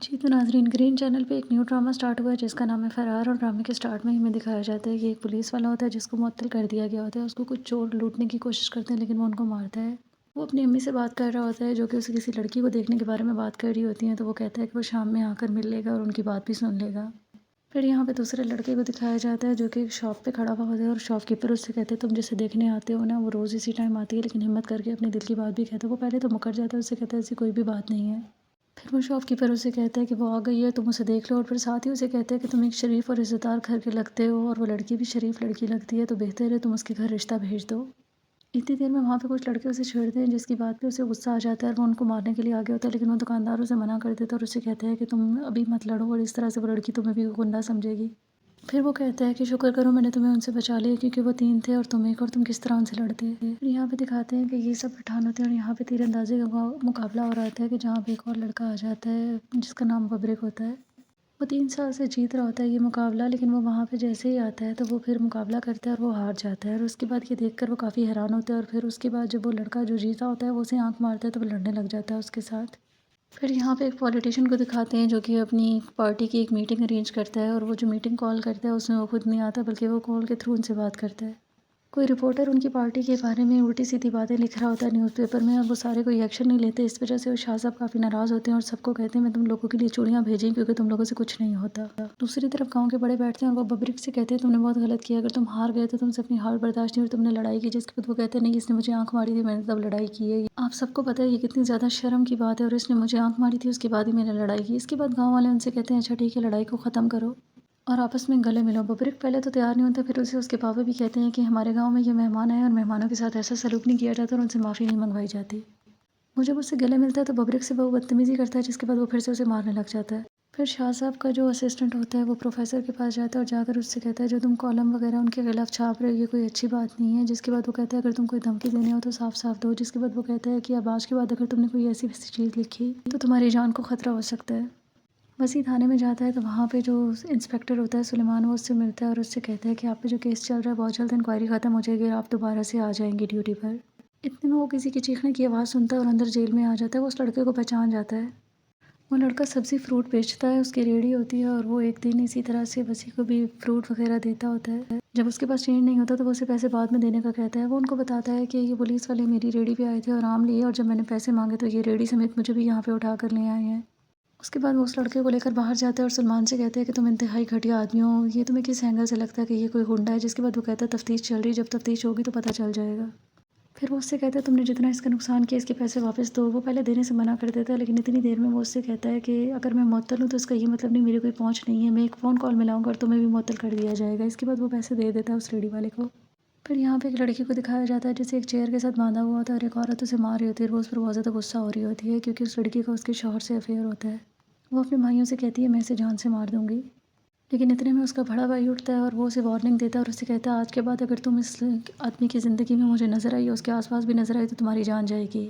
जी, तो नाज़रीन green channel पे एक न्यू ड्रामा स्टार्ट हुआ है जिसका नाम है फरार। और ड्रामे के स्टार्ट में ही हमें दिखाया जाता है कि एक पुलिस वाला होता है जिसको मुअत्तल कर दिया गया होता है। उसको कुछ चोर लूटने की कोशिश करते हैं लेकिन वो उनको मारता है। वो अपनी अम्मी से बात कर रहा होता है जो कि उसे किसी लड़की को देखने के बारे में बात कर रही होती हैं। तो वो कहता है कि वो शाम में आकर मिल लेगा और उनकी बात भी सुन लेगा। फिर यहाँ पे दूसरे लड़के को दिखाया जाता है जो कि एक शॉप पे खड़ा हुआ होता है और शॉपकीपर उससे कहते हैं तुम जिसे देखने आते हो ना वो रोज़ इसी टाइम आती है लेकिन हिम्मत करके अपने दिल की बात भी कहता है। वो पहले तो मुकर जाता है, उससे कहता है ऐसी कोई भी बात नहीं है। फिर वो शॉपकीपर उसे कहता है कि वो आ गई है, तुम उसे देख लो। और फिर साथ ही उसे कहता है कि तुम एक शरीफ और इज़्ज़तदार घर के लगते हो और वो लड़की भी शरीफ लड़की लगती है, तो बेहतर है तुम उसके घर रिश्ता भेज दो। इतनी देर में वहाँ पे कुछ लड़के उसे छेड़ते हैं जिसकी बात पे उसे गुस्सा आ जाता है और वो उनको मारने के लिए आगे होता है लेकिन वो दुकानदार उसे मना कर देता है और उसे कहता है कि तुम अभी मत लड़ो और इस तरह से वो लड़की तुम्हें भी गुंडा समझेगी। फिर वो कहता है कि शुक्र करो मैंने तुम्हें उनसे बचा लिया क्योंकि वो 3 थे और तुम 1 और तुम किस तरह उनसे लड़ते। फिर यहाँ पे दिखाते हैं कि ये सब पठान होते हैं और यहाँ पे तीरंदाज़ी का मुकाबला हो रहा होता है कि जहाँ पे एक और लड़का आ जाता है जिसका नाम बब्रिक होता है। वो 3 साल से जीत रहा होता है ये मुकाबला लेकिन वो वहाँ पे जैसे ही आता है तो वो फिर मुकाबला करता है और वो हार जाता है। और उसके बाद ये देखकर वो काफ़ी हैरान होता है और फिर उसके बाद जब वो लड़का जो जीता होता है वो उसे आँख मारता है तो वो लड़ने लग जाता है उसके साथ। फिर यहाँ पे एक पॉलिटिशियन को दिखाते हैं जो कि अपनी पार्टी की एक मीटिंग अरेंज करता है और वो जो मीटिंग कॉल करता है उसमें वो खुद नहीं आता बल्कि वो कॉल के थ्रू उनसे बात करता है। कोई रिपोर्टर उनकी पार्टी के बारे में उल्टी-सीधी बातें लिख रहा होता है न्यूज़पेपर में और वो सारे कोई एक्शन नहीं लेते। इस वजह से वो शाह साहब काफ़ी नाराज़ होते हैं और सबको कहते हैं मैं तुम लोगों के लिए चूड़ियाँ भेजी क्योंकि तुम लोगों से कुछ नहीं होता। दूसरी तरफ गाँव के बड़े बैठते हैं और वो बब्रिक से कहते हैं तुमने बहुत गलत किया, अगर तुम हार गए तो तुमसे अपनी हार बर्दाश्त नहीं हुई, तुमने लड़ाई की। जिसके बाद वो कहते हैं नहीं इसने मुझे आँख मारी थी, मैंने तब लड़ाई की है। आप सबको पता है ये कितनी ज़्यादा शर्म की बात है और इसने मुझे आँख मारी थी उसके बाद ही मैंने लड़ाई की। इसके बाद गाँव वाले उनसे कहते हैं अच्छा ठीक है लड़ाई को ख़त्म करो और आपस में गले मिलो। बब्रिक पहले तो तैयार नहीं होता, फिर उसे उसके पापा भी कहते हैं कि हमारे गाँव में ये मेहमान आए और मेहमानों के साथ ऐसा सलूक नहीं किया जाता और उनसे माफ़ी नहीं मंगवाई जाती। वो जब उससे गले मिलता है तो बब्रिक से वो बदतमीज़ी करता है जिसके बाद वो फिर से उसे मारने लग जाता है। फिर शाह साहब का जो असिस्टेंट होता है वो प्रोफ़ेसर के पास जाता है और जाकर उससे कहता है जो तुम कॉलम वगैरह उनके खिलाफ़ छाप रहे हो ये कोई अच्छी बात नहीं है। जिसके बाद वो कहता है अगर तुम कोई धमकी देने हो तो साफ-साफ दो। जिसके बाद वो कहता है कि अब आज के बाद अगर तुमने कोई ऐसी-वैसी चीज़ लिखी तो तुम्हारी जान को खतरा हो सकता है। वसी थाने में जाता है तो वहाँ पे जो इंस्पेक्टर होता है सुलेमान वो उससे मिलता है और उससे कहता है कि आप पे जो केस चल रहा है बहुत जल्द इंक्वायरी ख़त्म हो जाएगी और आप दोबारा से आ जाएंगी ड्यूटी पर। इतने में वो किसी की चीखने की आवाज़ सुनता है और अंदर जेल में आ जाता है। वो उस लड़के को पहचान जाता है। वो लड़का सब्ज़ी फ्रूट बेचता है, उसकी रेहड़ी होती है और वो एक दिन इसी तरह से वसी को भी फ्रूट वगैरह देता होता है। जब उसके पास चेंज नहीं होता तो वो उसे पैसे बाद में देने का कहता है। वो उनको बताता है कि ये पुलिस वाले मेरी रेहड़ी पे आए थे और आम लिए और जब मैंने पैसे मांगे तो ये रेहड़ी समेत मुझे भी यहाँ पे उठा कर ले आए हैं। उसके बाद वो उस लड़के को लेकर बाहर जाता है और सलमान से कहते हैं कि तुम इंतहाई घटिया आदमी हो, ये तुम्हें किस एंगल से लगता है कि ये कोई गुंडा है। जिसके बाद वो कहता है तफ्तीश चल रही है, जब तफ्तीश होगी तो पता चल जाएगा। फिर वो उससे कहता है तुमने जितना इसका नुकसान किया इसके पैसे वापस दो। वो पहले देने से मना कर देता है लेकिन इतनी देर में वो उससे कहता है कि अगर मैं मुअत्तल हूँ तो इसका ये मतलब नहीं मेरी कोई पहुँच नहीं है, मैं एक फ़ोन कॉल मिलाऊंगा और तुम्हें भी मुअत्तल कर दिया जाएगा। इसके बाद वो पैसे दे देता है उस रेडी वाले को। फिर यहाँ पे एक लड़की को दिखाया जाता है जिसे एक चेयर के साथ बांधा हुआ होता है और एक औरत उसे मार रही होती है और वो उस पर बहुत ज़्यादा गुस्सा हो रही होती है क्योंकि उस लड़की का उसके शौहर से अफेयर होता है। वो अपने भाइयों से कहती है मैं इसे जान से मार दूंगी। लेकिन इतने में उसका बड़ा भाई उठता है और वो उसे वार्निंग देता है और उससे कहता है आज के बाद अगर तुम इस आदमी की ज़िंदगी में मुझे नज़र आई, उसके आसपास भी नज़र आई तो तुम्हारी जान जाएगी।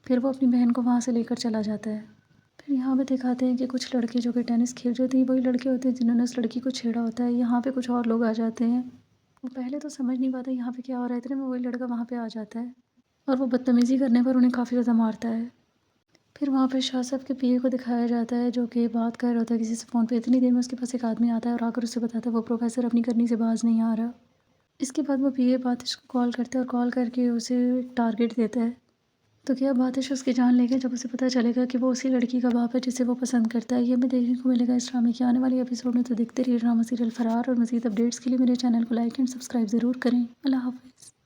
फिर वो अपनी बहन को वहाँ से लेकर चला जाता है। फिर यहाँ पे दिखाते हैं कि कुछ लड़के जो कि टेनिस खेल रहे थे वही लड़के होते हैं जिन्होंने उस लड़की को छेड़ा होता है। यहाँ पे कुछ और लोग आ जाते हैं। वो पहले तो समझ नहीं पाता यहाँ पे क्या हो रहा है, इतने में वही लड़का वहाँ पे आ जाता है और वो बदतमीज़ी करने पर उन्हें काफ़ी ज़्यादा मारता है। फिर वहाँ पे शाह साहब के पीए को दिखाया जाता है जो कि बात कर रहा होता है किसी से फ़ोन पे। इतनी देर में उसके पास एक आदमी आता है और आकर उससे बताता है वो प्रोफ़ेसर अपनी करनी से बाज़ नहीं आ रहा। इसके बाद वो पीए बातिश को कॉल करता है और कॉल करके उसे एक टारगेट देता है। तो क्या बातिश उसकी जान लेगा जब उसे पता चलेगा कि वो उसी लड़की का बाप है जिसे वो पसंद करता है। ये हमें देखने को मिलेगा इस ड्रामे के आने वाले एपिसोड में। तो देखते रहिए ड्रामा सीरियल फरार और मज़ीद अपडेट्स के लिए मेरे चैनल को लाइक एंड सब्सक्राइब ज़रूर करें। अल्लाह हाफ़िज़।